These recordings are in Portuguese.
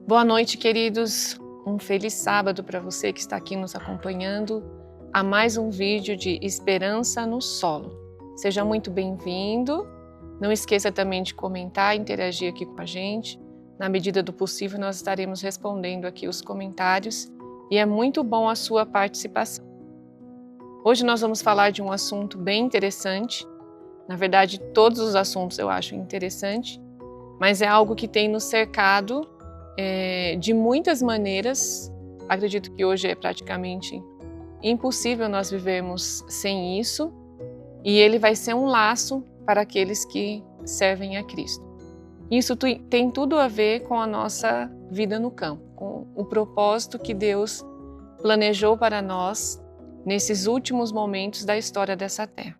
Boa noite, queridos. Um feliz sábado para você que está aqui nos acompanhando a mais um vídeo de Esperança no Solo. Seja muito bem-vindo. Não esqueça também de comentar e interagir aqui com a gente. Na medida do possível, nós estaremos respondendo aqui os comentários e é muito bom a sua participação. Hoje nós vamos falar de um assunto bem interessante. Na verdade, todos os assuntos eu acho interessante, mas é algo que tem nos cercado de muitas maneiras. Acredito que hoje é praticamente impossível nós vivermos sem isso, e ele vai ser um laço para aqueles que servem a Cristo. Isso tem tudo a ver com a nossa vida no campo, com o propósito que Deus planejou para nós nesses últimos momentos da história dessa terra.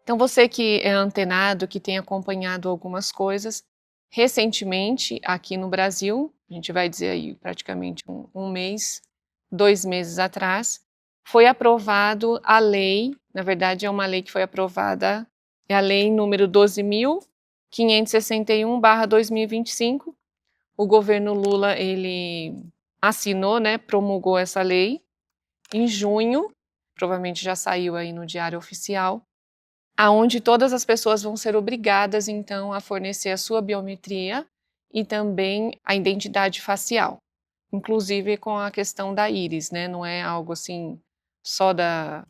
Então você que é antenado, que tem acompanhado algumas coisas, recentemente aqui no Brasil, a gente vai dizer aí praticamente um mês, 2 meses atrás, foi aprovado a lei, na verdade é uma lei que foi aprovada, é a lei número 12.561/2025. O governo Lula, ele assinou, promulgou essa lei em junho, provavelmente já saiu aí no Diário Oficial, aonde todas as pessoas vão ser obrigadas, então, a fornecer a sua biometria e também a identidade facial, inclusive com a questão da íris, não é algo assim só da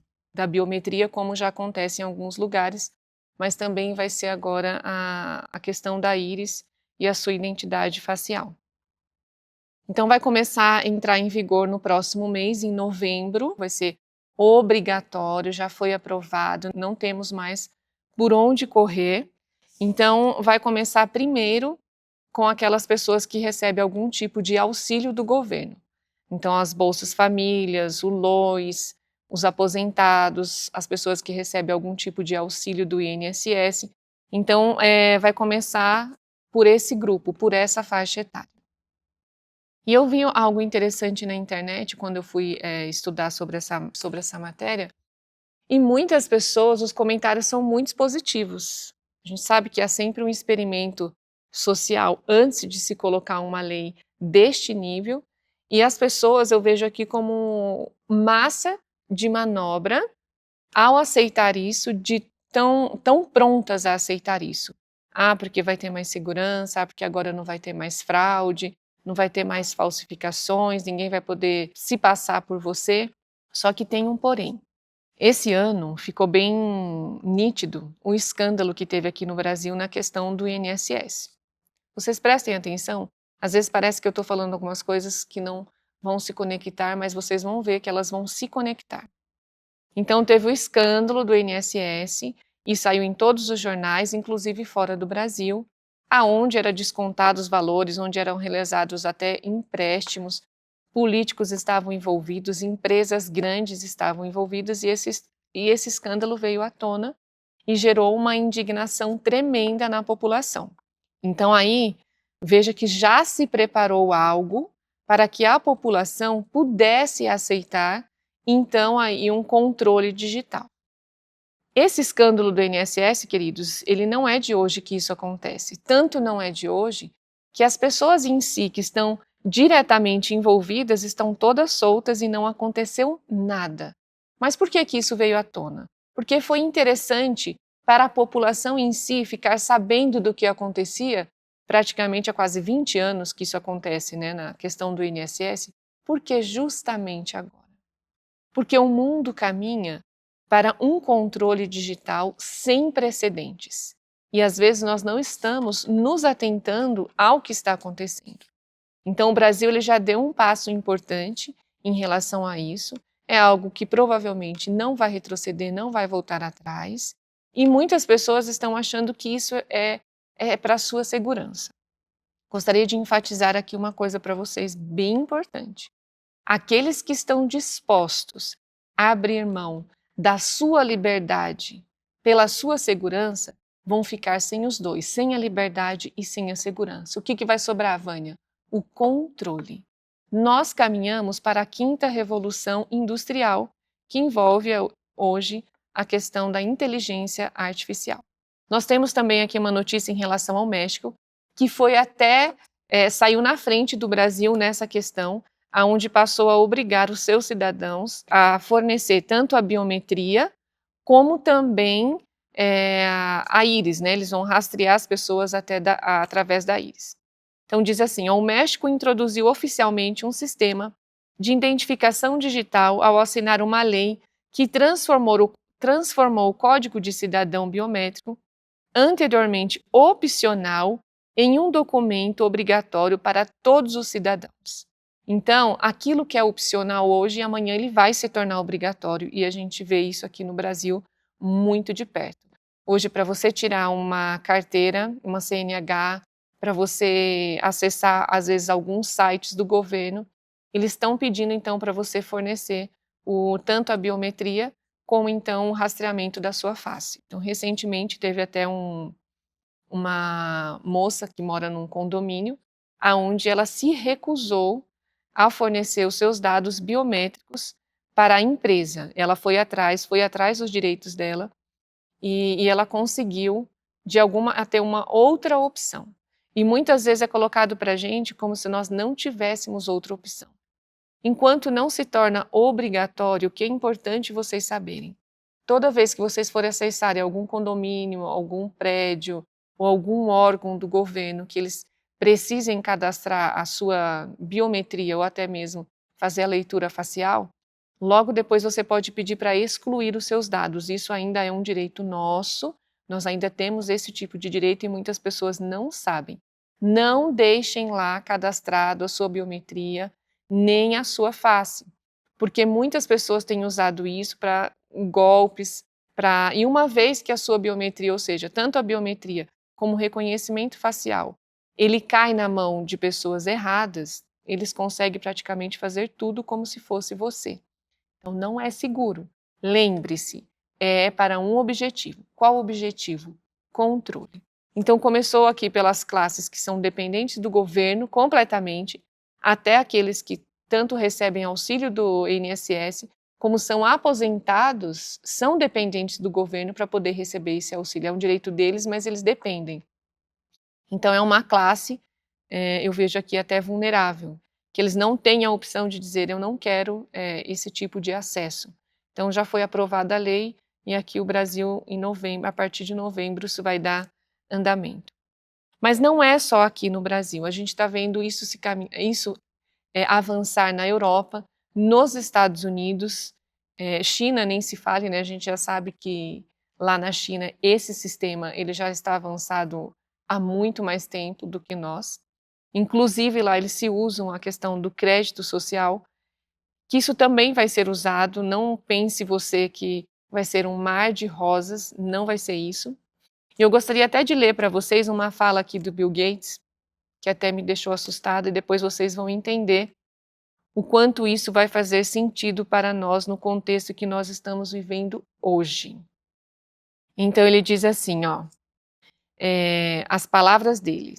biometria, como já acontece em alguns lugares, mas também vai ser agora a questão da íris e a sua identidade facial. Então vai começar a entrar em vigor no próximo mês, em novembro, vai ser obrigatório, já foi aprovado, não temos mais por onde correr. Então vai começar primeiro com aquelas pessoas que recebem algum tipo de auxílio do governo. Então as bolsas famílias, o LOAS, os aposentados, as pessoas que recebem algum tipo de auxílio do INSS. Então vai começar por esse grupo, por essa faixa etária. E eu vi algo interessante na internet quando eu fui estudar sobre essa matéria, e muitas pessoas, os comentários são muito positivos. A gente sabe que há sempre um experimento social antes de se colocar uma lei deste nível, e as pessoas eu vejo aqui como massa de manobra ao aceitar isso, de tão prontas a aceitar isso. Ah, porque vai ter mais segurança, porque agora não vai ter mais fraude, não vai ter mais falsificações, ninguém vai poder se passar por você. Só que tem um porém. Esse ano ficou bem nítido o escândalo que teve aqui no Brasil na questão do INSS. Vocês prestem atenção, às vezes parece que eu estou falando algumas coisas que não vão se conectar, mas vocês vão ver que elas vão se conectar. Então teve o escândalo do INSS e saiu em todos os jornais, inclusive fora do Brasil, aonde era descontados valores, onde eram realizados até empréstimos, políticos estavam envolvidos, empresas grandes estavam envolvidas, e esse escândalo veio à tona e gerou uma indignação tremenda na população. Então aí, veja que já se preparou algo para que a população pudesse aceitar, então, aí um controle digital. Esse escândalo do INSS, queridos, ele não é de hoje que isso acontece. Tanto não é de hoje que as pessoas em si que estão diretamente envolvidas estão todas soltas e não aconteceu nada. Mas por que isso veio à tona? Porque foi interessante para a população em si ficar sabendo do que acontecia, praticamente há quase 20 anos que isso acontece, na questão do INSS, porque justamente agora. Porque o mundo caminha para um controle digital sem precedentes. E às vezes nós não estamos nos atentando ao que está acontecendo. Então o Brasil ele já deu um passo importante em relação a isso. É algo que provavelmente não vai retroceder, não vai voltar atrás. E muitas pessoas estão achando que isso é para a sua segurança. Gostaria de enfatizar aqui uma coisa para vocês bem importante. Aqueles que estão dispostos a abrir mão da sua liberdade pela sua segurança vão ficar sem os dois, sem a liberdade e sem a segurança. O que vai sobrar, Vânia? O controle. Nós caminhamos para a quinta revolução industrial, que envolve hoje a questão da inteligência artificial. Nós temos também aqui uma notícia em relação ao México, que foi até, saiu na frente do Brasil nessa questão, aonde passou a obrigar os seus cidadãos a fornecer tanto a biometria, como também a íris, né? Eles vão rastrear as pessoas através da íris. Então diz assim, o México introduziu oficialmente um sistema de identificação digital ao assinar uma lei que transformou o Código de Cidadão Biométrico, anteriormente opcional, em um documento obrigatório para todos os cidadãos. Então, aquilo que é opcional hoje, amanhã ele vai se tornar obrigatório, e a gente vê isso aqui no Brasil muito de perto. Hoje, para você tirar uma carteira, uma CNH, para você acessar, às vezes, alguns sites do governo, eles estão pedindo, então, para você fornecer tanto a biometria, como, então, o rastreamento da sua face. Então, recentemente, teve até uma moça que mora num condomínio, aonde ela se recusou a fornecer os seus dados biométricos para a empresa. Ela foi atrás dos direitos dela e ela conseguiu ter uma outra opção. E muitas vezes é colocado para a gente como se nós não tivéssemos outra opção. Enquanto não se torna obrigatório, o que é importante vocês saberem, toda vez que vocês forem acessarem algum condomínio, algum prédio ou algum órgão do governo que eles precisem cadastrar a sua biometria ou até mesmo fazer a leitura facial, logo depois você pode pedir para excluir os seus dados. Isso ainda é um direito nosso, nós ainda temos esse tipo de direito e muitas pessoas não sabem. Não deixem lá cadastrado a sua biometria, nem a sua face, porque muitas pessoas têm usado isso para golpes, e uma vez que a sua biometria, ou seja, tanto a biometria como o reconhecimento facial, ele cai na mão de pessoas erradas, eles conseguem praticamente fazer tudo como se fosse você. Então não é seguro. Lembre-se, é para um objetivo. Qual objetivo? Controle. Então começou aqui pelas classes que são dependentes do governo completamente, até aqueles que tanto recebem auxílio do INSS, como são aposentados, são dependentes do governo para poder receber esse auxílio. É um direito deles, mas eles dependem. Então é uma classe, eu vejo aqui até vulnerável, que eles não têm a opção de dizer eu não quero esse tipo de acesso. Então já foi aprovada a lei e aqui o Brasil, em novembro, a partir de novembro, isso vai dar andamento. Mas não é só aqui no Brasil, a gente está vendo isso avançar na Europa, nos Estados Unidos, China nem se fale, né? A gente já sabe que lá na China esse sistema ele já está avançado há muito mais tempo do que nós. Inclusive lá eles se usam a questão do crédito social, que isso também vai ser usado, não pense você que vai ser um mar de rosas, não vai ser isso. E eu gostaria até de ler para vocês uma fala aqui do Bill Gates, que até me deixou assustada, e depois vocês vão entender o quanto isso vai fazer sentido para nós no contexto que nós estamos vivendo hoje. Então ele diz assim, as palavras dele.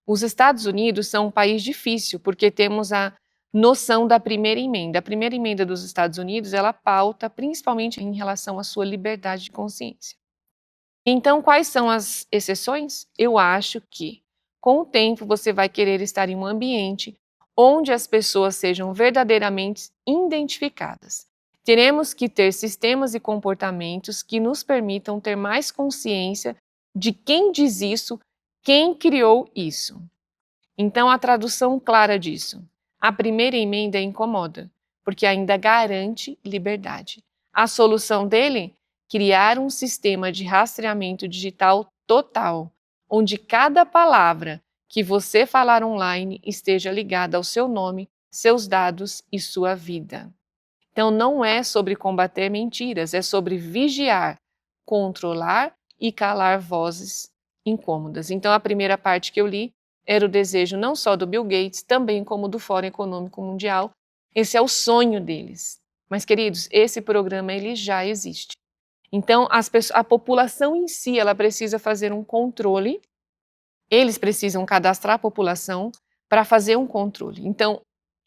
Os Estados Unidos são um país difícil porque temos a noção da primeira emenda. A primeira emenda dos Estados Unidos, ela pauta principalmente em relação à sua liberdade de consciência. Então, quais são as exceções? Eu acho que, com o tempo, você vai querer estar em um ambiente onde as pessoas sejam verdadeiramente identificadas. Teremos que ter sistemas e comportamentos que nos permitam ter mais consciência de quem diz isso, quem criou isso. Então, a tradução clara disso. A primeira emenda incomoda, porque ainda garante liberdade. A solução dele? Criar um sistema de rastreamento digital total, onde cada palavra que você falar online esteja ligada ao seu nome, seus dados e sua vida. Então, não é sobre combater mentiras, é sobre vigiar, controlar e calar vozes incômodas. Então, a primeira parte que eu li era o desejo não só do Bill Gates, também como do Fórum Econômico Mundial, Esse é o sonho deles. Mas, queridos, esse programa ele já existe. Então, a população em si, ela precisa fazer um controle, eles precisam cadastrar a população para fazer um controle. Então,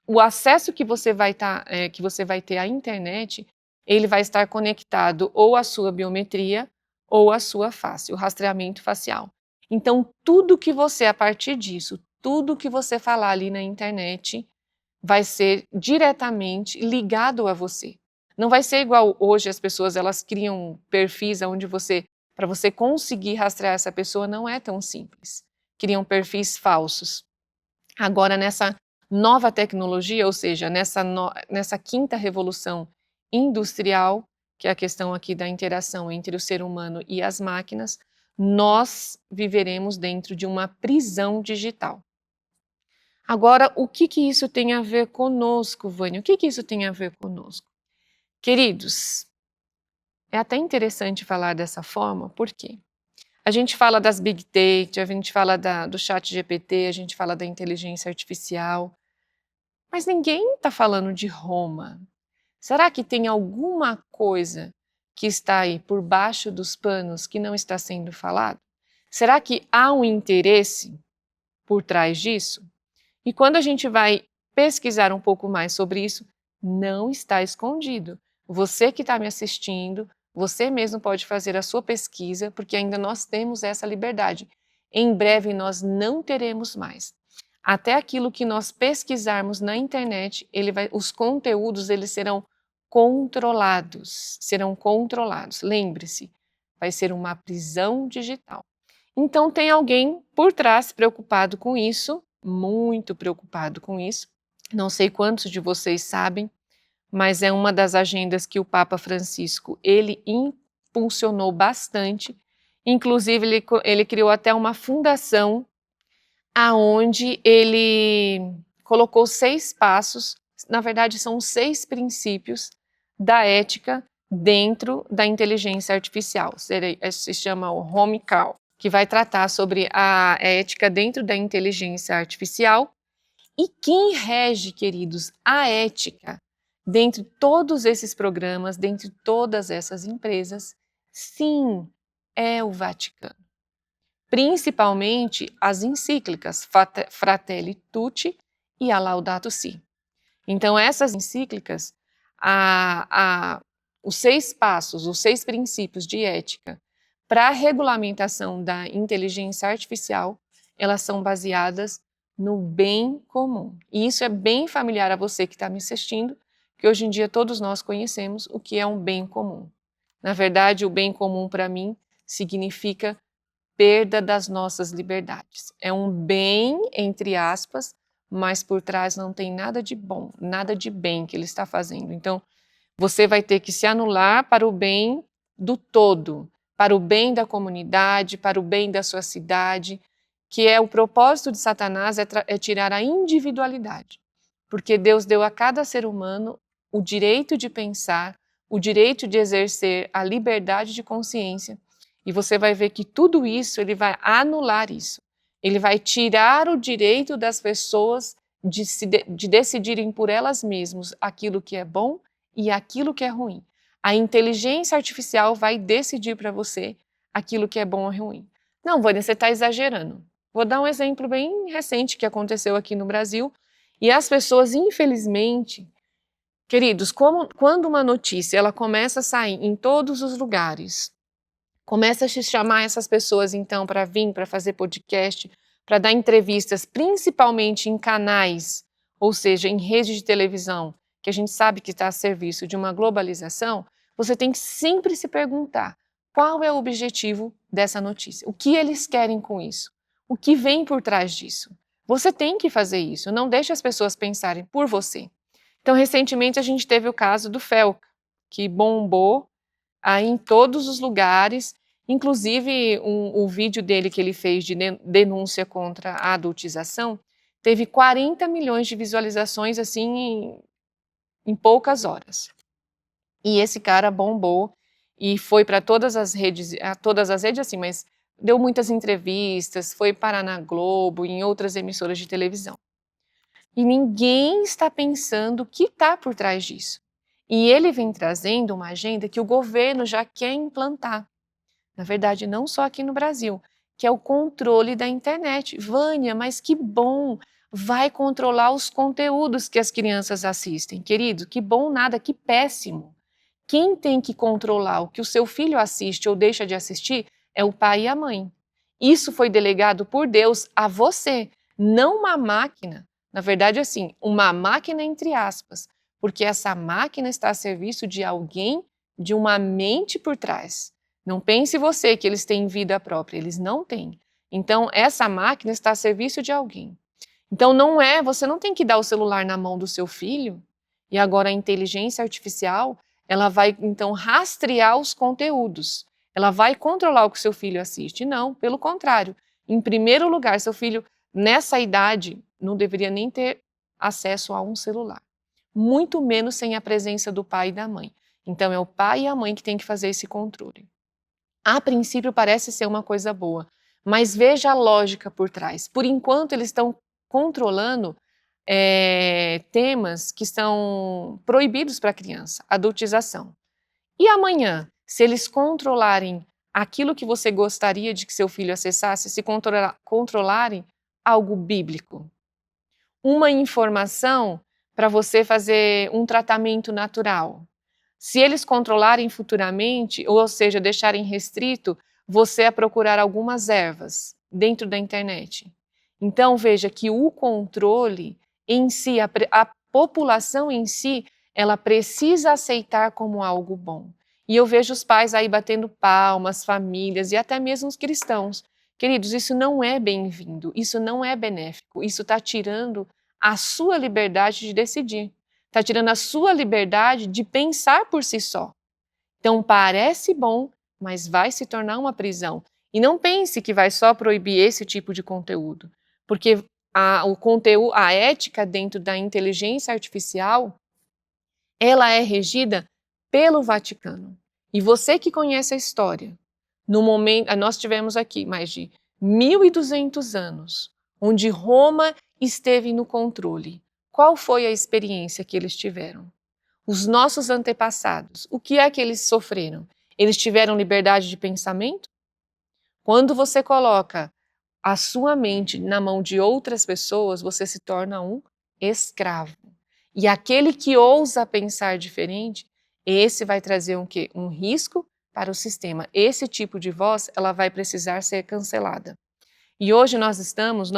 o acesso que você vai ter à internet, ele vai estar conectado ou à sua biometria ou à sua face, o rastreamento facial. Então, tudo que você, a partir disso, tudo que você falar ali na internet, vai ser diretamente ligado a você. Não vai ser igual hoje as pessoas, elas criam perfis onde para você conseguir rastrear essa pessoa, não é tão simples. Criam perfis falsos. Agora, nessa nova tecnologia, ou seja, nessa quinta revolução industrial, que é a questão aqui da interação entre o ser humano e as máquinas, nós viveremos dentro de uma prisão digital. Agora, o que isso tem a ver conosco, Vânia? O que isso tem a ver conosco? Queridos, é até interessante falar dessa forma, por quê? A gente fala das Big Data, a gente fala do chat GPT, a gente fala da inteligência artificial, mas ninguém está falando de Roma. Será que tem alguma coisa que está aí por baixo dos panos que não está sendo falado? Será que há um interesse por trás disso? E quando a gente vai pesquisar um pouco mais sobre isso, não está escondido. Você que está me assistindo, você mesmo pode fazer a sua pesquisa, porque ainda nós temos essa liberdade. Em breve nós não teremos mais. Até aquilo que nós pesquisarmos na internet, os conteúdos eles serão controlados. Lembre-se, vai ser uma prisão digital. Então tem alguém por trás preocupado com isso, muito preocupado com isso. Não sei quantos de vocês sabem, mas é uma das agendas que o Papa Francisco, ele impulsionou bastante. Inclusive, ele criou até uma fundação aonde ele colocou 6 passos, na verdade são 6 princípios da ética dentro da inteligência artificial. Se chama o HomeCall, que vai tratar sobre a ética dentro da inteligência artificial. E quem rege, queridos, a ética dentre todos esses programas, dentre todas essas empresas, sim, é o Vaticano. Principalmente as encíclicas Fratelli Tutti e a Laudato Si. Então, essas encíclicas, os 6 passos, os 6 princípios de ética para a regulamentação da inteligência artificial, elas são baseadas no bem comum. E isso é bem familiar a você que está me assistindo, que hoje em dia todos nós conhecemos o que é um bem comum. Na verdade, o bem comum para mim significa perda das nossas liberdades. É um bem, entre aspas, mas por trás não tem nada de bom, nada de bem que ele está fazendo. Então, você vai ter que se anular para o bem do todo, para o bem da comunidade, para o bem da sua cidade, que é o propósito de Satanás, é tirar a individualidade. Porque Deus deu a cada ser humano o direito de pensar, o direito de exercer a liberdade de consciência, e você vai ver que tudo isso, ele vai anular isso. Ele vai tirar o direito das pessoas de decidirem por elas mesmas aquilo que é bom e aquilo que é ruim. A inteligência artificial vai decidir para você aquilo que é bom ou ruim. Não, Vânia, você está exagerando. Vou dar um exemplo bem recente que aconteceu aqui no Brasil. E as pessoas, infelizmente, queridos, quando uma notícia ela começa a sair em todos os lugares, começa a chamar essas pessoas, então, para vir, para fazer podcast, para dar entrevistas, principalmente em canais, ou seja, em rede de televisão, que a gente sabe que está a serviço de uma globalização, você tem que sempre se perguntar qual é o objetivo dessa notícia, o que eles querem com isso, o que vem por trás disso. Você tem que fazer isso, não deixe as pessoas pensarem por você. Então, recentemente, a gente teve o caso do Felca, que bombou aí em todos os lugares, inclusive o vídeo dele que ele fez de denúncia contra a adultização, teve 40 milhões de visualizações assim em poucas horas. E esse cara bombou e foi para todas as redes assim, mas deu muitas entrevistas, foi parar na Globo, em outras emissoras de televisão. E ninguém está pensando o que está por trás disso. E ele vem trazendo uma agenda que o governo já quer implantar. Na verdade, não só aqui no Brasil, que é o controle da internet. Vânia, mas que bom! Vai controlar os conteúdos que as crianças assistem. Querido, que bom nada, que péssimo. Quem tem que controlar o que o seu filho assiste ou deixa de assistir é o pai e a mãe. Isso foi delegado por Deus a você, não uma máquina. Na verdade, assim, uma máquina entre aspas, porque essa máquina está a serviço de alguém, de uma mente por trás. Não pense você que eles têm vida própria, eles não têm. Então, essa máquina está a serviço de alguém. Então, você não tem que dar o celular na mão do seu filho, e agora a inteligência artificial, ela vai então rastrear os conteúdos. Ela vai controlar o que seu filho assiste. Não, pelo contrário. Em primeiro lugar, seu filho, nessa idade, não deveria nem ter acesso a um celular. Muito menos sem a presença do pai e da mãe. Então, é o pai e a mãe que tem que fazer esse controle. A princípio parece ser uma coisa boa, mas veja a lógica por trás. Por enquanto, eles estão controlando temas que são proibidos para a criança, adultização. E amanhã, se eles controlarem aquilo que você gostaria de que seu filho acessasse, se controlarem algo bíblico, uma informação para você fazer um tratamento natural, se eles controlarem futuramente, ou seja, deixarem restrito você a procurar algumas ervas dentro da internet. Então veja que o controle em si, a população em si, ela precisa aceitar como algo bom. E eu vejo os pais aí batendo palmas, famílias e até mesmo os cristãos. Queridos, isso não é bem-vindo, isso não é benéfico, isso está tirando a sua liberdade de decidir. Está tirando a sua liberdade de pensar por si só. Então parece bom, mas vai se tornar uma prisão. E não pense que vai só proibir esse tipo de conteúdo, porque a ética dentro da inteligência artificial, ela é regida pelo Vaticano. E você que conhece a história, no momento, nós tivemos aqui mais de 1.200 anos, onde Roma esteve no controle. Qual foi a experiência que eles tiveram? Os nossos antepassados, o que é que eles sofreram? Eles tiveram liberdade de pensamento? Quando você coloca a sua mente na mão de outras pessoas, você se torna um escravo. E aquele que ousa pensar diferente, esse vai trazer um quê? Um risco para o sistema. Esse tipo de voz, ela vai precisar ser cancelada. E hoje não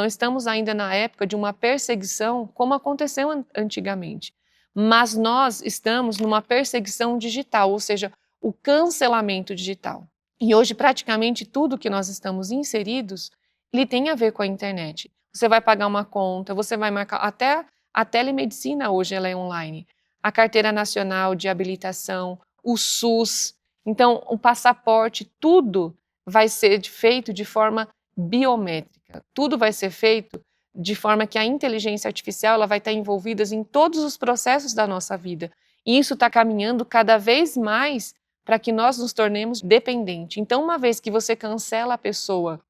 estamos ainda na época de uma perseguição como aconteceu antigamente, mas nós estamos numa perseguição digital, ou seja, o cancelamento digital. E hoje praticamente tudo que nós estamos inseridos, ele tem a ver com a internet. Você vai pagar uma conta, você vai marcar, até a telemedicina hoje ela é online, a carteira nacional de habilitação, o SUS, então o passaporte, tudo vai ser feito de forma biométrica. Tudo vai ser feito de forma que a inteligência artificial ela vai estar envolvida em todos os processos da nossa vida. E isso está caminhando cada vez mais para que nós nos tornemos dependentes. Então, uma vez que você cancela a pessoa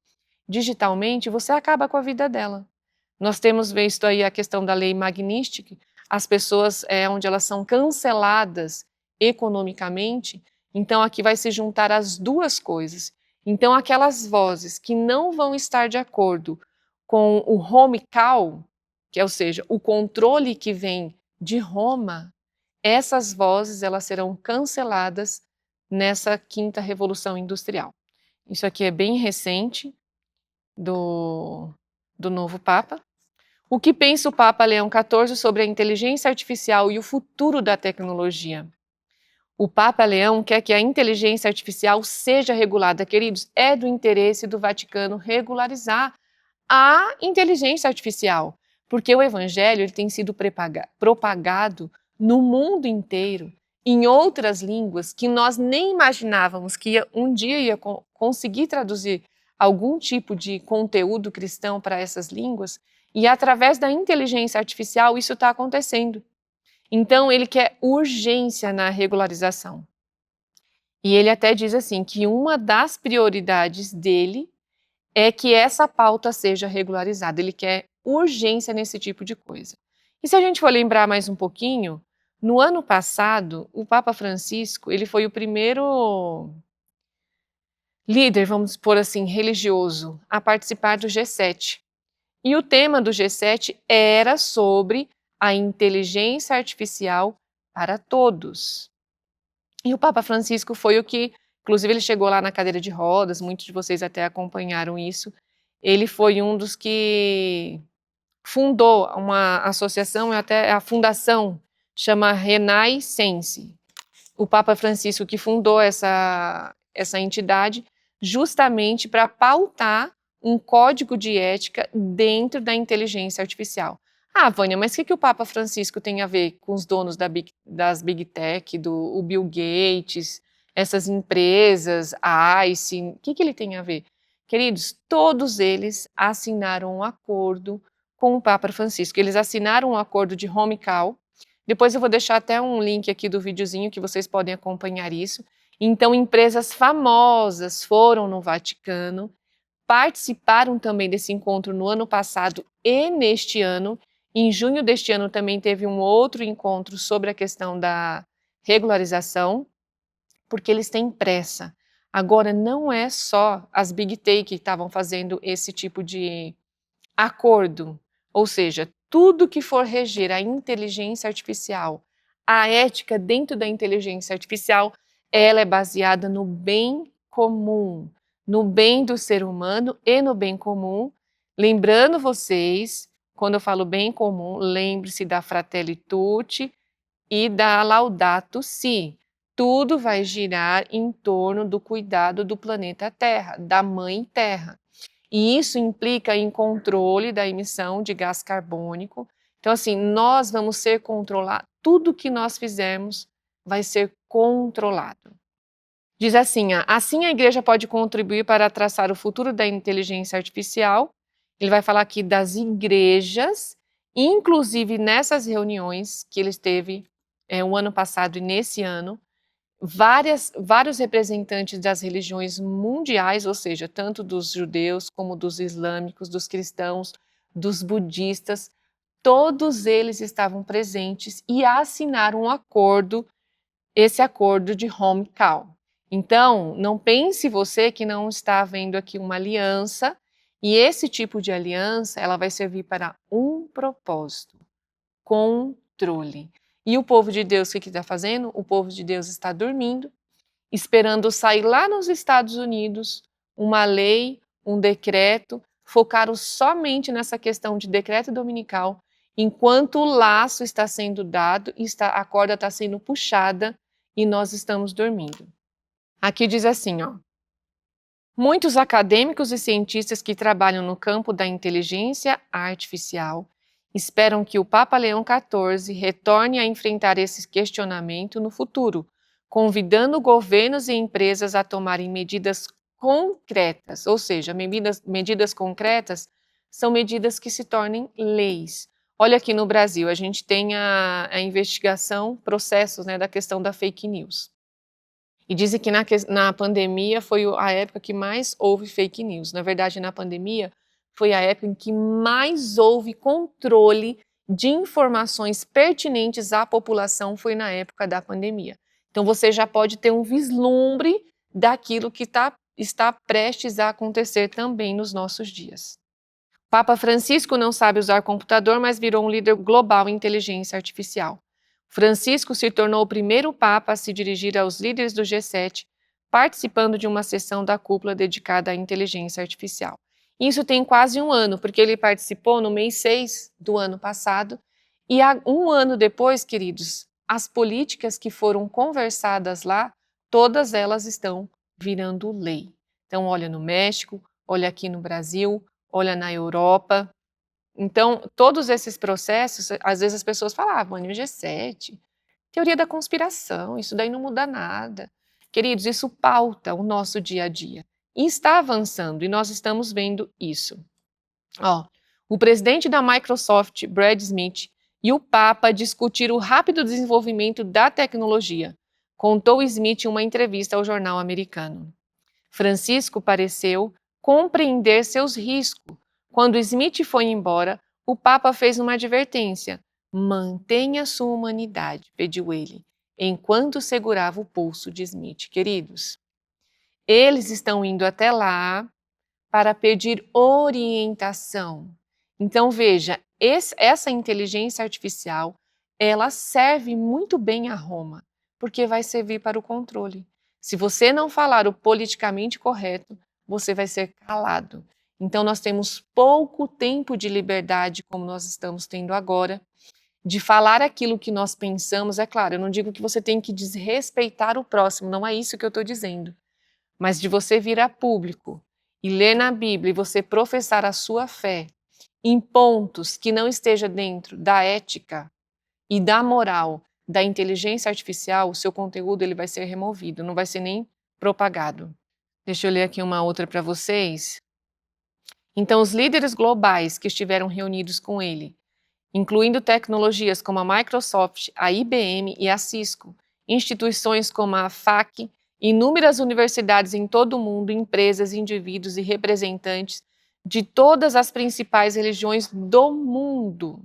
digitalmente, você acaba com a vida dela. Nós temos visto aí a questão da lei Magnitsky, as pessoas onde elas são canceladas economicamente, então aqui vai se juntar as duas coisas. Então aquelas vozes que não vão estar de acordo com o home call, que é, ou seja, o controle que vem de Roma, essas vozes elas serão canceladas nessa quinta revolução industrial. Isso aqui é bem recente do novo Papa. O que pensa o Papa Leão XIV sobre a inteligência artificial e o futuro da tecnologia? O Papa Leão quer que a inteligência artificial seja regulada. Queridos, é do interesse do Vaticano regularizar a inteligência artificial, porque o evangelho ele tem sido propagado no mundo inteiro, em outras línguas que nós nem imaginávamos que um dia ia conseguir traduzir algum tipo de conteúdo cristão para essas línguas, e através da inteligência artificial isso está acontecendo. Então ele quer urgência na regularização. E ele até diz assim que uma das prioridades dele é que essa pauta seja regularizada. Ele quer urgência nesse tipo de coisa. E se a gente for lembrar mais um pouquinho, no ano passado, o Papa Francisco, ele foi o primeiro líder, vamos pôr assim, religioso, a participar do G7. E o tema do G7 era sobre a inteligência artificial para todos. E o Papa Francisco foi o que, inclusive ele chegou lá na cadeira de rodas, muitos de vocês até acompanharam isso. Ele foi um dos que fundou uma associação, até a fundação, chama Renai Sense. O Papa Francisco que fundou essa entidade justamente para pautar um código de ética dentro da inteligência artificial. Ah, Vânia, mas o que o Papa Francisco tem a ver com os donos das Big Tech, o Bill Gates, essas empresas, a ICE, o que ele tem a ver? Queridos, todos eles assinaram um acordo com o Papa Francisco. Eles assinaram um acordo de home call. Depois eu vou deixar até um link aqui do videozinho que vocês podem acompanhar isso. Então, empresas famosas foram no Vaticano, participaram também desse encontro no ano passado e neste ano. Em junho deste ano também teve um outro encontro sobre a questão da regularização, porque eles têm pressa. Agora, não é só as Big Tech que estavam fazendo esse tipo de acordo, ou seja, tudo que for reger a inteligência artificial, a ética dentro da inteligência artificial, ela é baseada no bem comum, no bem do ser humano e no bem comum. Lembrando vocês, quando eu falo bem comum, lembre-se da Fratelli Tutti e da Laudato Si. Tudo vai girar em torno do cuidado do planeta Terra, da Mãe Terra. E isso implica em controle da emissão de gás carbônico. Então, assim, nós vamos ser controlados, tudo que nós fizermos vai ser controlado. Diz assim, assim a igreja pode contribuir para traçar o futuro da inteligência artificial. Ele vai falar aqui das igrejas, inclusive nessas reuniões que ele esteve o ano passado e nesse ano, vários representantes das religiões mundiais, ou seja, tanto dos judeus como dos islâmicos, dos cristãos, dos budistas, todos eles estavam presentes e assinaram um acordo, esse acordo de Home Call. Então, não pense você que não está havendo aqui uma aliança, e esse tipo de aliança, ela vai servir para um propósito: controle. E o povo de Deus, o que está fazendo? O povo de Deus está dormindo, esperando sair lá nos Estados Unidos uma lei, um decreto, focaram somente nessa questão de decreto dominical, enquanto o laço está sendo dado, a corda está sendo puxada e nós estamos dormindo. Aqui diz assim, ó. Muitos acadêmicos e cientistas que trabalham no campo da inteligência artificial esperam que o Papa Leão XIV retorne a enfrentar esse questionamento no futuro, convidando governos e empresas a tomarem medidas concretas, ou seja, medidas concretas são medidas que se tornem leis. Olha aqui no Brasil, a gente tem a investigação, processos, né, da questão da fake news. E dizem que na pandemia foi a época que mais houve fake news. Na verdade, na pandemia foi a época em que mais houve controle de informações pertinentes à população, foi na época da pandemia. Então você já pode ter um vislumbre daquilo que está prestes a acontecer também nos nossos dias. Papa Francisco não sabe usar computador, mas virou um líder global em inteligência artificial. Francisco se tornou o primeiro Papa a se dirigir aos líderes do G7, participando de uma sessão da cúpula dedicada à inteligência artificial. Isso tem quase um ano, porque ele participou no mês 6 do ano passado, e um ano depois, queridos, as políticas que foram conversadas lá, todas elas estão virando lei. Então, olha no México, olha aqui no Brasil, olha na Europa. Então, todos esses processos, às vezes as pessoas falam, mano, o G7, teoria da conspiração, isso daí não muda nada. Queridos, isso pauta o nosso dia a dia. E está avançando, e nós estamos vendo isso. Ó, o presidente da Microsoft, Brad Smith, e o Papa discutiram o rápido desenvolvimento da tecnologia, contou Smith em uma entrevista ao jornal americano. Francisco pareceu compreender seus riscos. Quando Smith foi embora, o Papa fez uma advertência. Mantenha sua humanidade, pediu ele, enquanto segurava o pulso de Smith. Queridos, eles estão indo até lá para pedir orientação. Então, veja, essa inteligência artificial, ela serve muito bem a Roma, porque vai servir para o controle. Se você não falar o politicamente correto, você vai ser calado. Então, nós temos pouco tempo de liberdade, como nós estamos tendo agora, de falar aquilo que nós pensamos. É claro, eu não digo que você tem que desrespeitar o próximo, não é isso que eu estou dizendo. Mas de você vir a público e ler na Bíblia e você professar a sua fé em pontos que não esteja dentro da ética e da moral da inteligência artificial, o seu conteúdo ele vai ser removido, não vai ser nem propagado. Deixa eu ler aqui uma outra para vocês. Então, os líderes globais que estiveram reunidos com ele, incluindo tecnologias como a Microsoft, a IBM e a Cisco, instituições como a FAC, inúmeras universidades em todo o mundo, empresas, indivíduos e representantes de todas as principais religiões do mundo.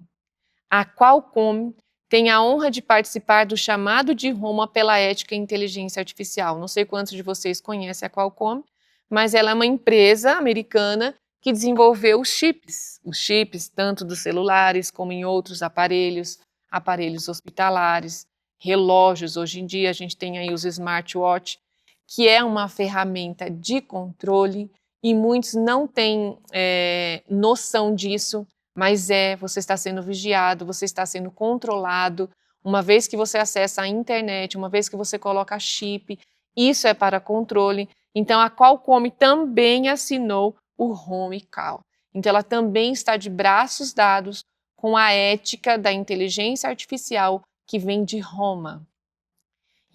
A Qualcomm tem a honra de participar do chamado de Roma pela ética e inteligência artificial. Não sei quantos de vocês conhecem a Qualcomm, mas ela é uma empresa americana que desenvolveu os chips tanto dos celulares como em outros aparelhos, aparelhos hospitalares, relógios. Hoje em dia a gente tem aí os smartwatch, que é uma ferramenta de controle e muitos não têm noção disso, mas você está sendo vigiado, você está sendo controlado. Uma vez que você acessa a internet, uma vez que você coloca chip, isso é para controle. Então a Qualcomm também assinou o Home Call. Então ela também está de braços dados com a ética da inteligência artificial que vem de Roma.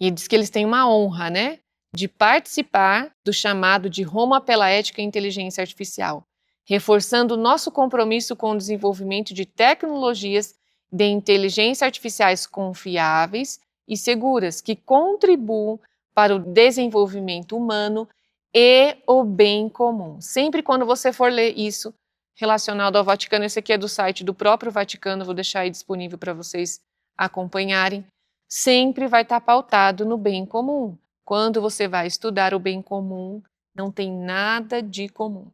E diz que eles têm uma honra, né, de participar do chamado de Roma pela ética e inteligência artificial, reforçando o nosso compromisso com o desenvolvimento de tecnologias de inteligência artificiais confiáveis e seguras que contribuam para o desenvolvimento humano e o bem comum. Sempre quando você for ler isso relacionado ao Vaticano, esse aqui é do site do próprio Vaticano, vou deixar aí disponível para vocês acompanharem, sempre vai estar pautado no bem comum. Quando você vai estudar o bem comum, não tem nada de comum.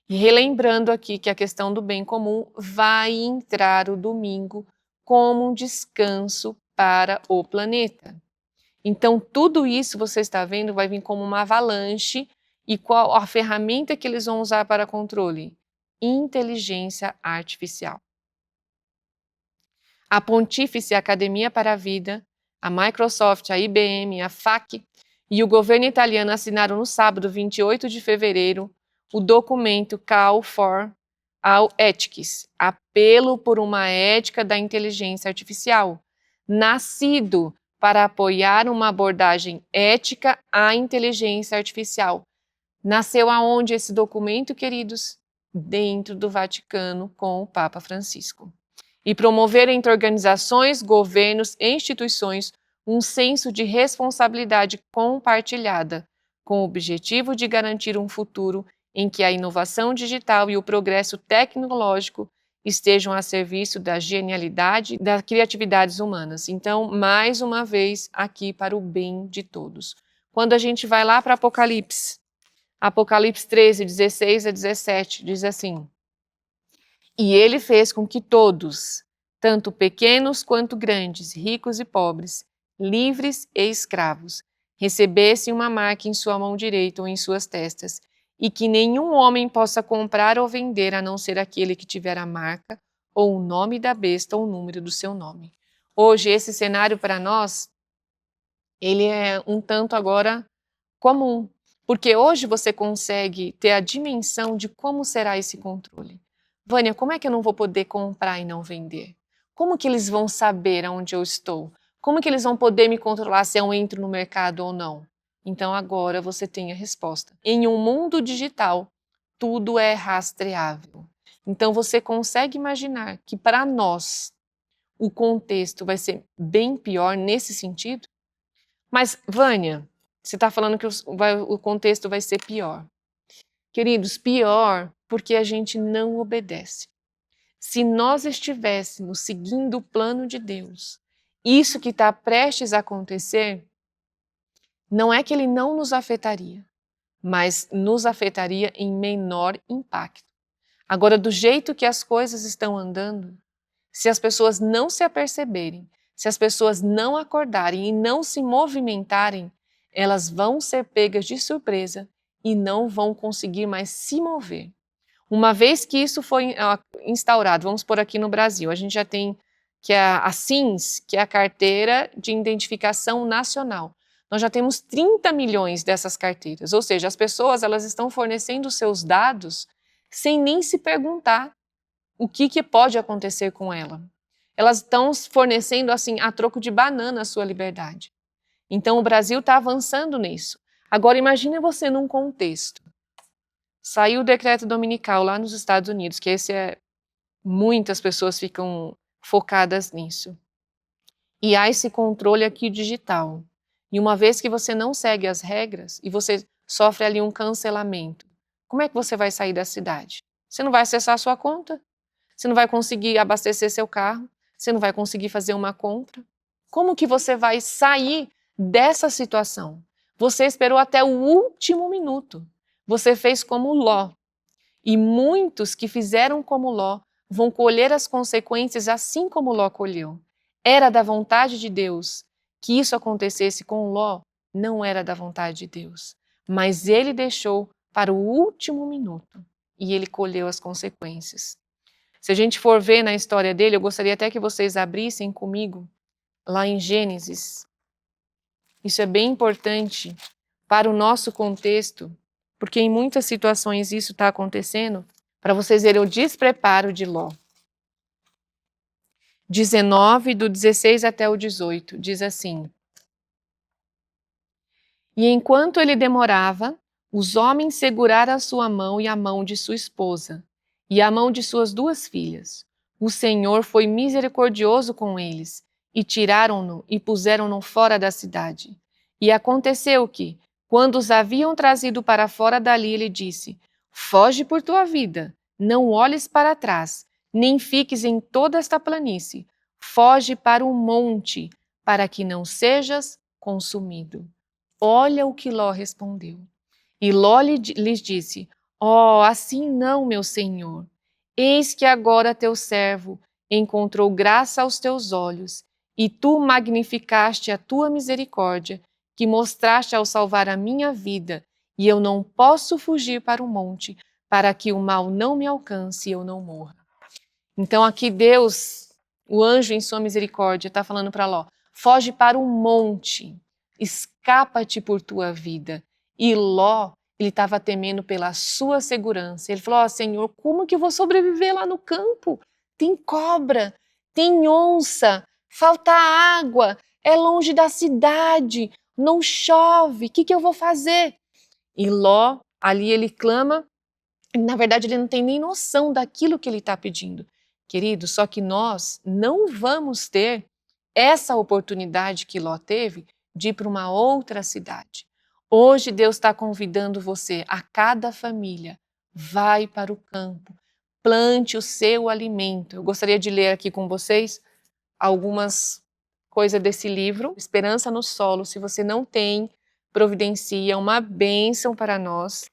E relembrando aqui que a questão do bem comum vai entrar o domingo como um descanso para o planeta. Então, tudo isso você está vendo vai vir como uma avalanche. E qual a ferramenta que eles vão usar para controle? Inteligência artificial. A Pontífice Academia para a Vida, a Microsoft, a IBM, a FAC e o governo italiano assinaram no sábado, 28 de fevereiro, o documento Call for All Ethics, apelo por uma ética da inteligência artificial, nascido para apoiar uma abordagem ética à inteligência artificial. Nasceu aonde esse documento, queridos? Dentro do Vaticano, com o Papa Francisco. E promover entre organizações, governos e instituições um senso de responsabilidade compartilhada, com o objetivo de garantir um futuro em que a inovação digital e o progresso tecnológico estejam a serviço da genialidade e das criatividades humanas. Então, mais uma vez, aqui para o bem de todos. Quando a gente vai lá para Apocalipse 13, 16 a 17, diz assim: E ele fez com que todos, tanto pequenos quanto grandes, ricos e pobres, livres e escravos, recebessem uma marca em sua mão direita ou em suas testas, e que nenhum homem possa comprar ou vender a não ser aquele que tiver a marca, ou o nome da besta ou o número do seu nome. Hoje, esse cenário para nós, ele é um tanto agora comum, porque hoje você consegue ter a dimensão de como será esse controle. Vânia, como é que eu não vou poder comprar e não vender? Como que eles vão saber aonde eu estou? Como que eles vão poder me controlar se eu entro no mercado ou não? Então agora você tem a resposta. Em um mundo digital, tudo é rastreável. Então você consegue imaginar que para nós o contexto vai ser bem pior nesse sentido? Mas, Vânia, você está falando que o contexto vai ser pior. Queridos, pior porque a gente não obedece. se nós estivéssemos seguindo o plano de Deus, isso que está prestes a acontecer, não é que ele não nos afetaria, mas nos afetaria em menor impacto. Agora, do jeito que as coisas estão andando, se as pessoas não se aperceberem, se as pessoas não acordarem e não se movimentarem, elas vão ser pegas de surpresa e não vão conseguir mais se mover. Uma vez que isso foi instaurado, vamos por aqui no Brasil, a gente já tem que a CINS, que é a Carteira de Identificação Nacional. Nós já temos 30 milhões dessas carteiras, ou seja, as pessoas elas estão fornecendo seus dados sem nem se perguntar o que pode acontecer com ela. Elas estão fornecendo assim a troco de banana a sua liberdade. Então o Brasil está avançando nisso. Agora imagine você num contexto. Saiu o decreto dominical lá nos Estados Unidos, que muitas pessoas ficam focadas nisso. E há esse controle aqui digital. E uma vez que você não segue as regras e você sofre ali um cancelamento, como é que você vai sair da cidade? Você não vai acessar a sua conta? Você não vai conseguir abastecer seu carro? Você não vai conseguir fazer uma compra? Como que você vai sair dessa situação? Você esperou até o último minuto. Você fez como Ló. E muitos que fizeram como Ló vão colher as consequências assim como Ló colheu. Era da vontade de Deus que isso acontecesse com Ló? Não era da vontade de Deus. Mas ele deixou para o último minuto e ele colheu as consequências. Se a gente for ver na história dele, eu gostaria até que vocês abrissem comigo lá em Gênesis. Isso é bem importante para o nosso contexto, porque em muitas situações isso está acontecendo, para vocês verem o despreparo de Ló. 19, do 16 até o 18, diz assim: E enquanto ele demorava, os homens seguraram a sua mão e a mão de sua esposa, e a mão de suas 2 filhas. O Senhor foi misericordioso com eles, e tiraram-no e puseram-no fora da cidade. E aconteceu que, quando os haviam trazido para fora dali, ele disse: Foge por tua vida, não olhes para trás, nem fiques em toda esta planície. Foge para o monte, para que não sejas consumido. Olha o que Ló respondeu. E Ló lhes disse: assim não, meu senhor. Eis que agora teu servo encontrou graça aos teus olhos, e tu magnificaste a tua misericórdia, que mostraste ao salvar a minha vida, e eu não posso fugir para o monte, para que o mal não me alcance e eu não morra. Então aqui Deus, o anjo em sua misericórdia, está falando para Ló: foge para o monte, escapa-te por tua vida. E Ló, ele estava temendo pela sua segurança. Ele falou: Senhor, como que eu vou sobreviver lá no campo? Tem cobra, tem onça, falta água, é longe da cidade, não chove, o que eu vou fazer? E Ló, ali ele clama, e na verdade ele não tem nem noção daquilo que ele está pedindo. Querido, só que nós não vamos ter essa oportunidade que Ló teve de ir para uma outra cidade. Hoje Deus está convidando você, a cada família, vai para o campo, plante o seu alimento. Eu gostaria de ler aqui com vocês algumas coisas desse livro, Esperança no Solo. Se você não tem, providencia, uma bênção para nós,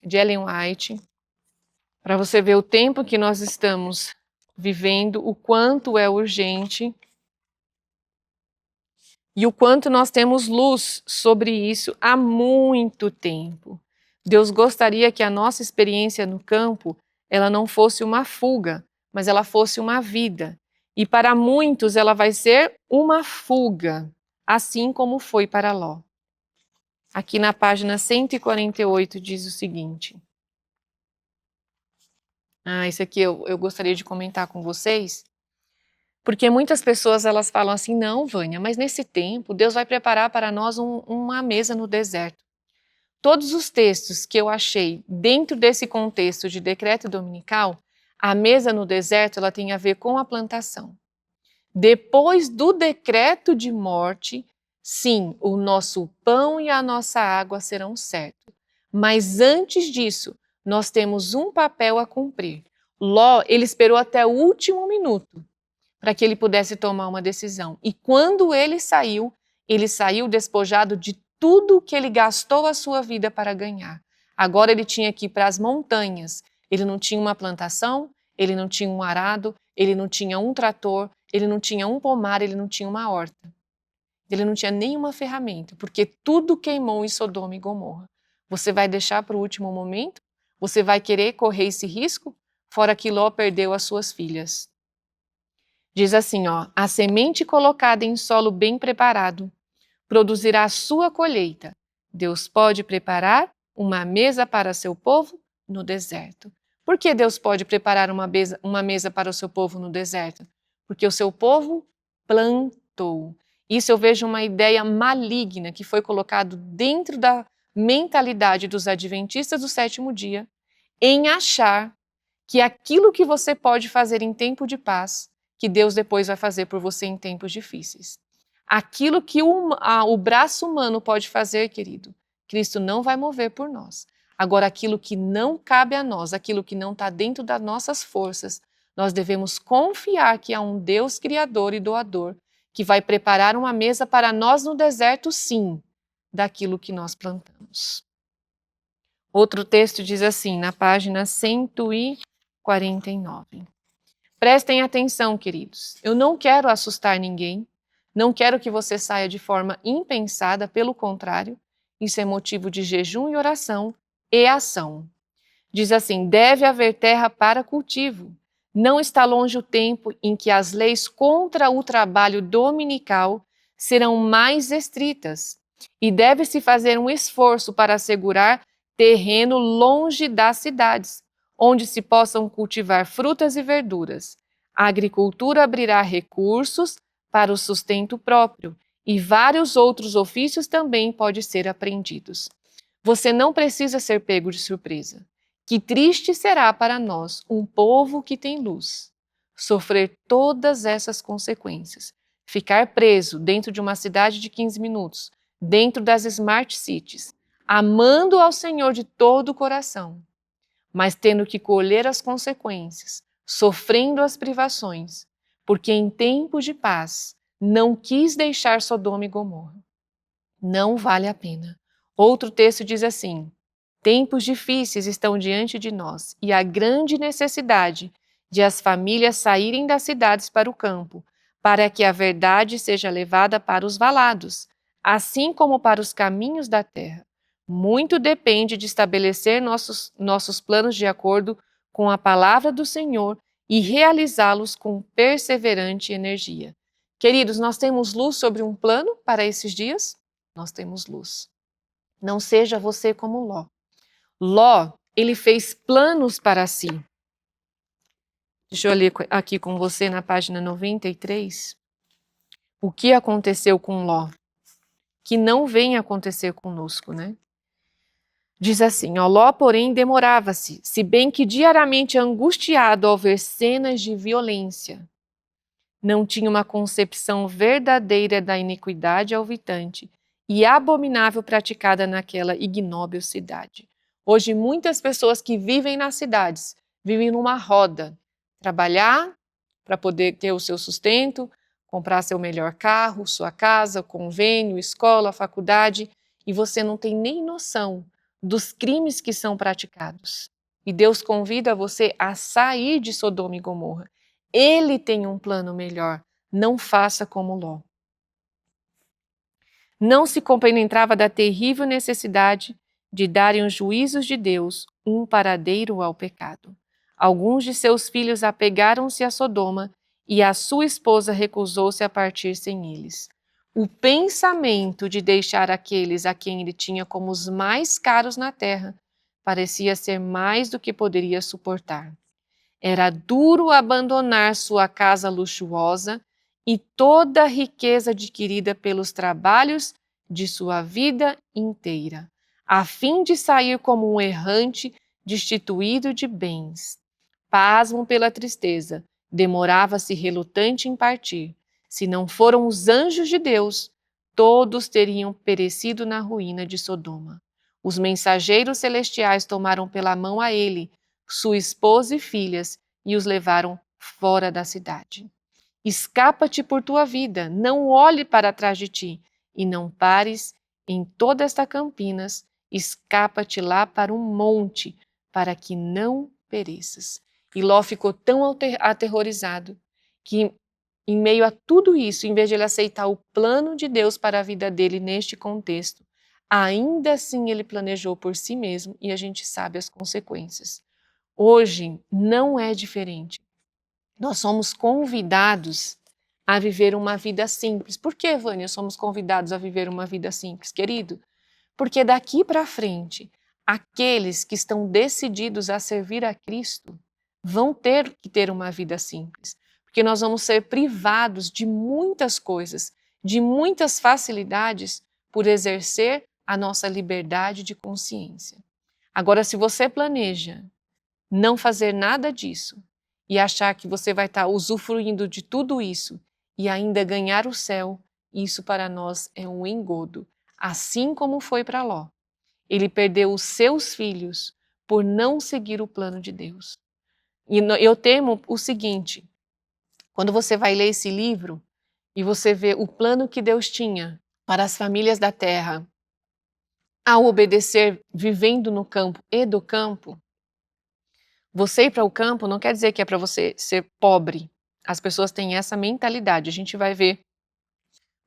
de Ellen White, para você ver o tempo que nós estamos vivendo, o quanto é urgente e o quanto nós temos luz sobre isso há muito tempo. Deus gostaria que a nossa experiência no campo, ela não fosse uma fuga, mas ela fosse uma vida. E para muitos ela vai ser uma fuga, assim como foi para Ló. Aqui na página 148 diz o seguinte. Isso aqui eu gostaria de comentar com vocês, porque muitas pessoas elas falam assim: não, Vânia, mas nesse tempo Deus vai preparar para nós uma mesa no deserto. Todos os textos que eu achei dentro desse contexto de decreto dominical, a mesa no deserto ela tem a ver com a plantação. Depois do decreto de morte, sim, o nosso pão e a nossa água serão certos. Mas antes disso, nós temos um papel a cumprir. Ló, ele esperou até o último minuto para que ele pudesse tomar uma decisão. E quando ele saiu despojado de tudo que ele gastou a sua vida para ganhar. Agora ele tinha que ir para as montanhas. Ele não tinha uma plantação, ele não tinha um arado, ele não tinha um trator, ele não tinha um pomar, ele não tinha uma horta. Ele não tinha nenhuma ferramenta, porque tudo queimou em Sodoma e Gomorra. Você vai deixar para o último momento? Você vai querer correr esse risco? Fora que Ló perdeu as suas filhas. Diz assim, a semente colocada em solo bem preparado produzirá a sua colheita. Deus pode preparar uma mesa para seu povo no deserto. Por que Deus pode preparar uma mesa para o seu povo no deserto? Porque o seu povo plantou. Isso eu vejo uma ideia maligna que foi colocado dentro da mentalidade dos adventistas do sétimo dia, em achar que aquilo que você pode fazer em tempo de paz, que Deus depois vai fazer por você em tempos difíceis. Aquilo que o braço humano pode fazer, querido, Cristo não vai mover por nós. Agora, aquilo que não cabe a nós, aquilo que não está dentro das nossas forças, nós devemos confiar que há um Deus criador e doador que vai preparar uma mesa para nós no deserto, sim, daquilo que nós plantamos. Outro texto diz assim, na página 149. Prestem atenção, queridos. Eu não quero assustar ninguém, não quero que você saia de forma impensada, pelo contrário, isso é motivo de jejum e oração e ação. Diz assim, deve haver terra para cultivo. Não está longe o tempo em que as leis contra o trabalho dominical serão mais estritas e deve-se fazer um esforço para assegurar terreno longe das cidades, onde se possam cultivar frutas e verduras. A agricultura abrirá recursos para o sustento próprio e vários outros ofícios também podem ser aprendidos. Você não precisa ser pego de surpresa. Que triste será para nós, um povo que tem luz, sofrer todas essas consequências. Ficar preso dentro de uma cidade de 15 minutos, dentro das smart cities, amando ao Senhor de todo o coração, mas tendo que colher as consequências, sofrendo as privações, porque em tempos de paz não quis deixar Sodoma e Gomorra. Não vale a pena. Outro texto diz assim, tempos difíceis estão diante de nós e a grande necessidade de as famílias saírem das cidades para o campo, para que a verdade seja levada para os valados, assim como para os caminhos da terra. Muito depende de estabelecer nossos planos de acordo com a palavra do Senhor e realizá-los com perseverante energia. Queridos, nós temos luz sobre um plano para esses dias? Nós temos luz. Não seja você como Ló. Ló, ele fez planos para si. Deixa eu ler aqui com você na página 93. O que aconteceu com Ló? Que não vem acontecer conosco, né? Diz assim, Ló, porém, demorava-se, se bem que diariamente angustiado ao ver cenas de violência. Não tinha uma concepção verdadeira da iniquidade alvitante e abominável praticada naquela ignóbil cidade. Hoje, muitas pessoas que vivem nas cidades, vivem numa roda, trabalhar para poder ter o seu sustento, comprar seu melhor carro, sua casa, convênio, escola, faculdade, e você não tem nem noção dos crimes que são praticados. E Deus convida você a sair de Sodoma e Gomorra. Ele tem um plano melhor, não faça como Ló. Não se compenetrava da terrível necessidade de darem os juízos de Deus um paradeiro ao pecado. Alguns de seus filhos apegaram-se a Sodoma e a sua esposa recusou-se a partir sem eles. O pensamento de deixar aqueles a quem ele tinha como os mais caros na terra parecia ser mais do que poderia suportar. Era duro abandonar sua casa luxuosa e toda a riqueza adquirida pelos trabalhos de sua vida inteira, a fim de sair como um errante destituído de bens. Pasmo pela tristeza, demorava-se relutante em partir. Se não foram os anjos de Deus, todos teriam perecido na ruína de Sodoma. Os mensageiros celestiais tomaram pela mão a ele, sua esposa e filhas, e os levaram fora da cidade. Escapa-te por tua vida, não olhe para trás de ti, e não pares em toda esta Campinas, escapa-te lá para um monte, para que não pereças. E Ló ficou tão aterrorizado que, em meio a tudo isso, em vez de ele aceitar o plano de Deus para a vida dele neste contexto, ainda assim ele planejou por si mesmo e a gente sabe as consequências. Hoje não é diferente. Nós somos convidados a viver uma vida simples. Por que, Vânia, somos convidados a viver uma vida simples, querido? Porque daqui para frente, aqueles que estão decididos a servir a Cristo vão ter que ter uma vida simples. Porque nós vamos ser privados de muitas coisas, de muitas facilidades por exercer a nossa liberdade de consciência. Agora, se você planeja não fazer nada disso e achar que você vai estar usufruindo de tudo isso e ainda ganhar o céu, isso para nós é um engodo, assim como foi para Ló. Ele perdeu os seus filhos por não seguir o plano de Deus. E eu temo o seguinte, quando você vai ler esse livro e você vê o plano que Deus tinha para as famílias da terra, ao obedecer vivendo no campo e do campo, você ir para o campo não quer dizer que é para você ser pobre. As pessoas têm essa mentalidade. A gente vai ver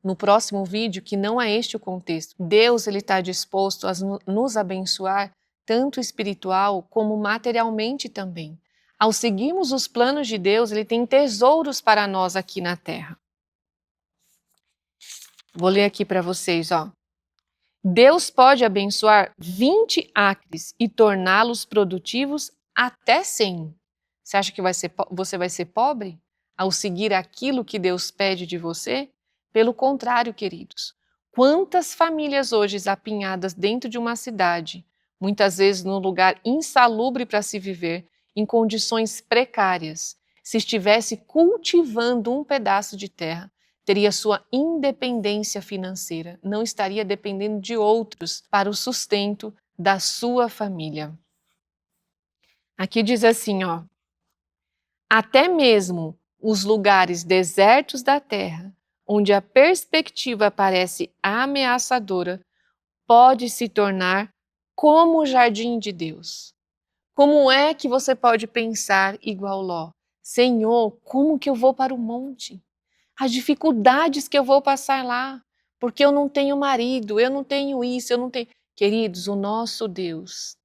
no próximo vídeo que não é este o contexto. Deus está disposto a nos abençoar, tanto espiritual como materialmente também. Ao seguirmos os planos de Deus, Ele tem tesouros para nós aqui na terra. Vou ler aqui para vocês, ó. Deus pode abençoar 20 acres e torná-los produtivos até 100. Você acha que você vai ser pobre ao seguir aquilo que Deus pede de você? Pelo contrário, queridos. Quantas famílias hoje apinhadas dentro de uma cidade, muitas vezes num lugar insalubre para se viver, em condições precárias, se estivesse cultivando um pedaço de terra, teria sua independência financeira, não estaria dependendo de outros para o sustento da sua família. Aqui diz assim, ó, até mesmo os lugares desertos da terra, onde a perspectiva parece ameaçadora, pode se tornar como o jardim de Deus. Como é que você pode pensar igual Ló? Senhor, como que eu vou para o monte? As dificuldades que eu vou passar lá, porque eu não tenho marido, eu não tenho isso, eu não tenho... Queridos, o nosso Deus,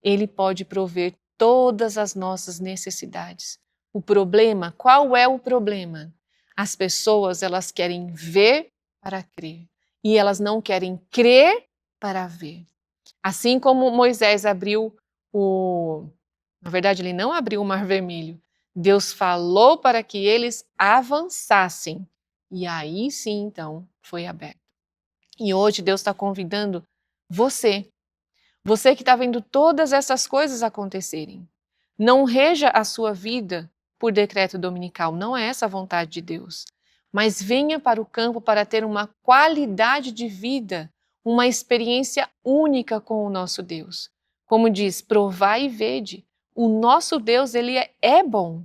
Ele pode prover todas as nossas necessidades. O problema, qual é o problema? As pessoas, elas querem ver para crer e elas não querem crer para ver. Assim como Moisés abriu na verdade, ele não abriu o Mar Vermelho. Deus falou para que eles avançassem. E aí sim, então, foi aberto. E hoje Deus está convidando você. Você que está vendo todas essas coisas acontecerem. Não reja a sua vida por decreto dominical. Não é essa a vontade de Deus. Mas venha para o campo para ter uma qualidade de vida, uma experiência única com o nosso Deus. Como diz, provai e vede. O nosso Deus, Ele é bom.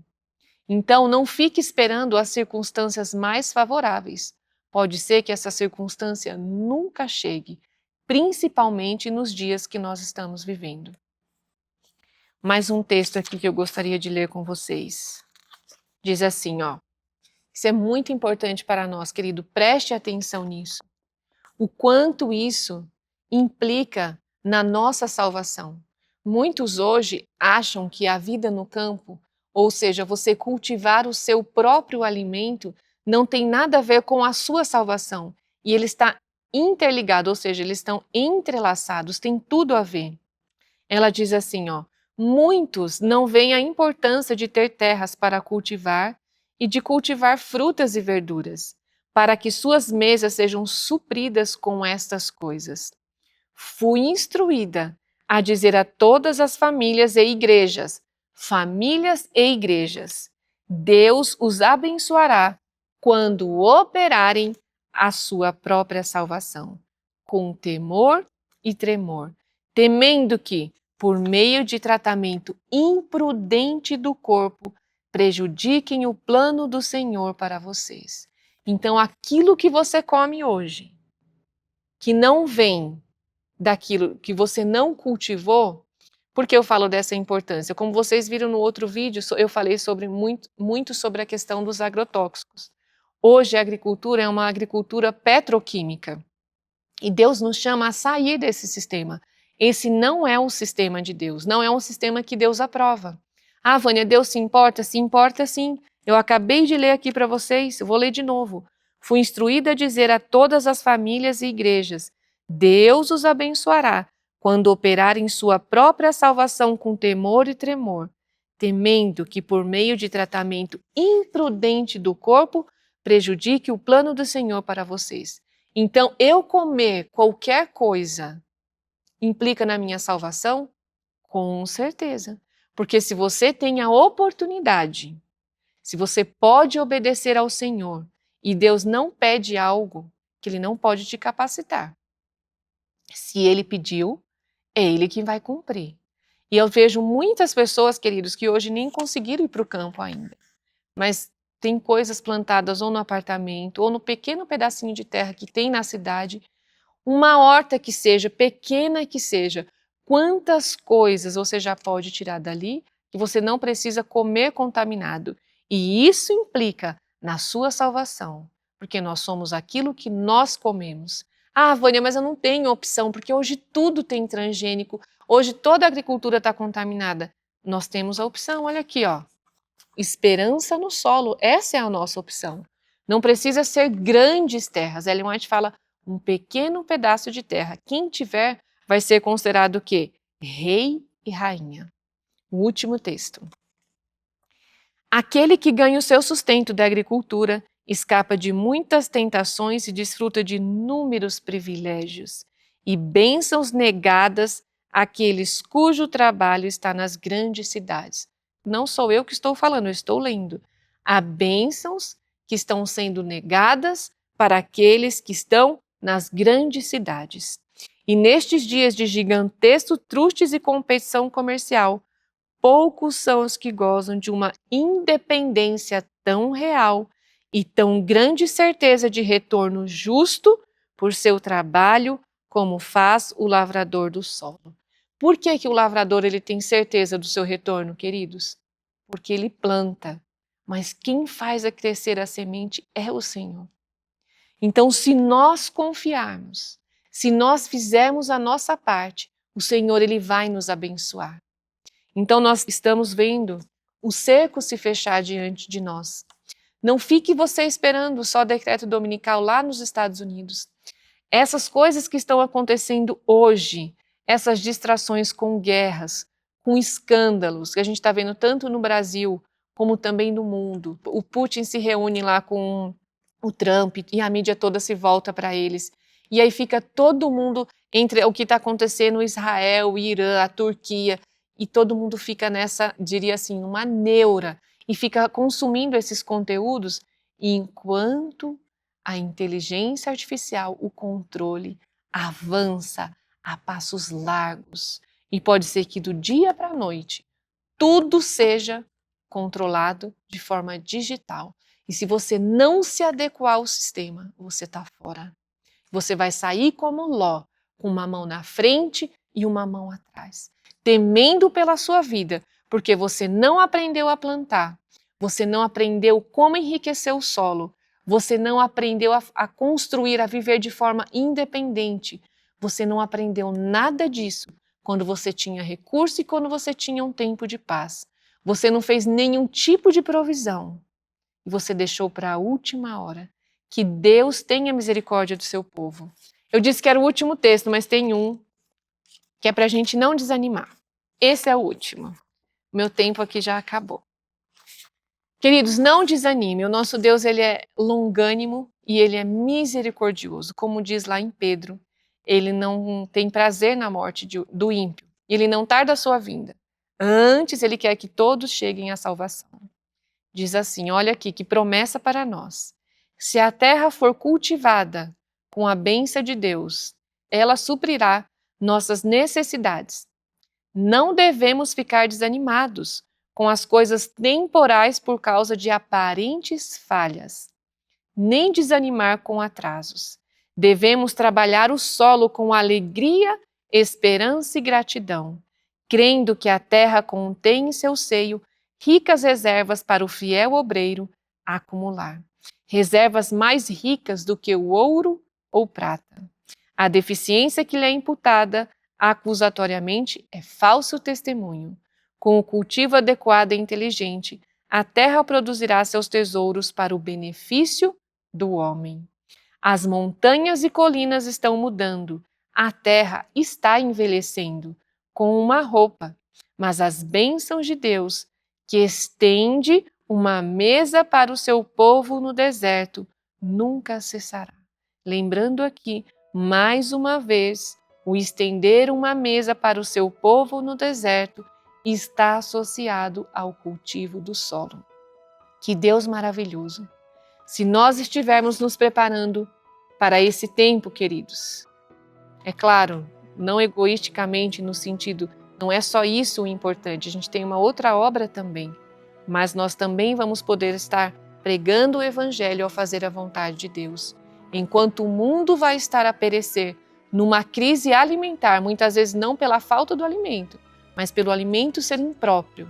Então, não fique esperando as circunstâncias mais favoráveis. Pode ser que essa circunstância nunca chegue, principalmente nos dias que nós estamos vivendo. Mais um texto aqui que eu gostaria de ler com vocês. Diz assim, ó. Isso é muito importante para nós, querido, preste atenção nisso. O quanto isso implica na nossa salvação. Muitos hoje acham que a vida no campo, ou seja, você cultivar o seu próprio alimento, não tem nada a ver com a sua salvação. E ele está interligado, ou seja, eles estão entrelaçados, tem tudo a ver. Ela diz assim, ó, muitos não veem a importância de ter terras para cultivar e de cultivar frutas e verduras, para que suas mesas sejam supridas com estas coisas. Fui instruída a dizer a todas as famílias e igrejas, Deus os abençoará quando operarem a sua própria salvação, com temor e tremor, temendo que, por meio de tratamento imprudente do corpo, prejudiquem o plano do Senhor para vocês. Então, aquilo que você come hoje, que não vem daquilo que você não cultivou, por que eu falo dessa importância? Como vocês viram no outro vídeo, eu falei muito sobre a questão dos agrotóxicos. Hoje a agricultura é uma agricultura petroquímica e Deus nos chama a sair desse sistema. Esse não é o sistema de Deus, não é um sistema que Deus aprova. Ah, Vânia, Deus se importa? Se importa sim. Eu acabei de ler aqui para vocês, eu vou ler de novo. Fui instruída a dizer a todas as famílias e igrejas: Deus os abençoará quando operarem sua própria salvação com temor e tremor, temendo que por meio de tratamento imprudente do corpo prejudique o plano do Senhor para vocês. Então, eu comer qualquer coisa implica na minha salvação? Com certeza. Porque se você tem a oportunidade, se você pode obedecer ao Senhor e Deus não pede algo que Ele não pode te capacitar. Se Ele pediu, é Ele que vai cumprir. E eu vejo muitas pessoas, queridos, que hoje nem conseguiram ir para o campo ainda, mas tem coisas plantadas ou no apartamento ou no pequeno pedacinho de terra que tem na cidade, uma horta que seja, pequena que seja, quantas coisas você já pode tirar dali que você não precisa comer contaminado. E isso implica na sua salvação, porque nós somos aquilo que nós comemos. Ah, Vânia, mas eu não tenho opção, porque hoje tudo tem transgênico, hoje toda a agricultura está contaminada. Nós temos a opção, olha aqui, ó. Esperança no solo, essa é a nossa opção. Não precisa ser grandes terras. Ellen White fala um pequeno pedaço de terra. Quem tiver vai ser considerado o quê? Rei e rainha. O último texto. Aquele que ganha o seu sustento da agricultura escapa de muitas tentações e desfruta de inúmeros privilégios e bênçãos negadas àqueles cujo trabalho está nas grandes cidades. Não sou eu que estou falando, eu estou lendo. Há bênçãos que estão sendo negadas para aqueles que estão nas grandes cidades. E nestes dias de gigantescos trustes e competição comercial, poucos são os que gozam de uma independência tão real e tão grande certeza de retorno justo por seu trabalho como faz o lavrador do solo. Por que o lavrador ele tem certeza do seu retorno, queridos? Porque ele planta, mas quem faz a crescer a semente é o Senhor. Então, se nós confiarmos, se nós fizermos a nossa parte, o Senhor ele vai nos abençoar. Então, nós estamos vendo o cerco se fechar diante de nós. Não fique você esperando só decreto dominical lá nos Estados Unidos. Essas coisas que estão acontecendo hoje, essas distrações com guerras, com escândalos, que a gente está vendo tanto no Brasil como também no mundo. O Putin se reúne lá com o Trump e a mídia toda se volta para eles. E aí fica todo mundo entre o que está acontecendo, Israel, o Irã, a Turquia, e todo mundo fica nessa, diria assim, uma neura, e fica consumindo esses conteúdos, enquanto a inteligência artificial, o controle, avança a passos largos. E pode ser que do dia para a noite, tudo seja controlado de forma digital. E se você não se adequar ao sistema, você está fora. Você vai sair como Ló, com uma mão na frente e uma mão atrás, temendo pela sua vida, porque você não aprendeu a plantar, você não aprendeu como enriquecer o solo, você não aprendeu a construir, a viver de forma independente, você não aprendeu nada disso quando você tinha recurso e quando você tinha um tempo de paz. Você não fez nenhum tipo de provisão e você deixou para a última hora. Que Deus tenha misericórdia do seu povo. Eu disse que era o último texto, mas tem um que é para a gente não desanimar. Esse é o último. Meu tempo aqui já acabou. Queridos, não desanime. O nosso Deus ele é longânimo e ele é misericordioso. Como diz lá em Pedro, ele não tem prazer na morte do ímpio. Ele não tarda a sua vinda. Antes, ele quer que todos cheguem à salvação. Diz assim, olha aqui, que promessa para nós. Se a terra for cultivada com a bênção de Deus, ela suprirá nossas necessidades. Não devemos ficar desanimados com as coisas temporais por causa de aparentes falhas, nem desanimar com atrasos. Devemos trabalhar o solo com alegria, esperança e gratidão, crendo que a terra contém em seu seio ricas reservas para o fiel obreiro acumular. Reservas mais ricas do que o ouro ou prata. A deficiência que lhe é imputada acusatoriamente é falso testemunho. Com o cultivo adequado e inteligente, a terra produzirá seus tesouros para o benefício do homem. As montanhas e colinas estão mudando, a terra está envelhecendo com uma roupa, mas as bênçãos de Deus, que estende uma mesa para o seu povo no deserto, nunca cessará. Lembrando aqui, mais uma vez, o estender uma mesa para o seu povo no deserto está associado ao cultivo do solo. Que Deus maravilhoso! Se nós estivermos nos preparando para esse tempo, queridos, é claro, não egoisticamente no sentido, não é só isso o importante, a gente tem uma outra obra também, mas nós também vamos poder estar pregando o Evangelho ao fazer a vontade de Deus. Enquanto o mundo vai estar a perecer numa crise alimentar, muitas vezes não pela falta do alimento, mas pelo alimento ser impróprio,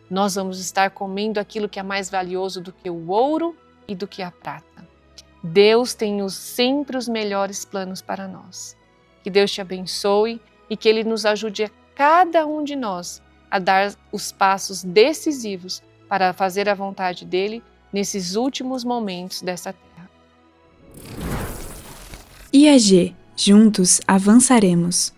nós vamos estar comendo aquilo que é mais valioso do que o ouro e do que a prata. Deus tem sempre os melhores planos para nós. Que Deus te abençoe e que Ele nos ajude a cada um de nós a dar os passos decisivos para fazer a vontade dEle nesses últimos momentos dessa terra. IAG, juntos avançaremos.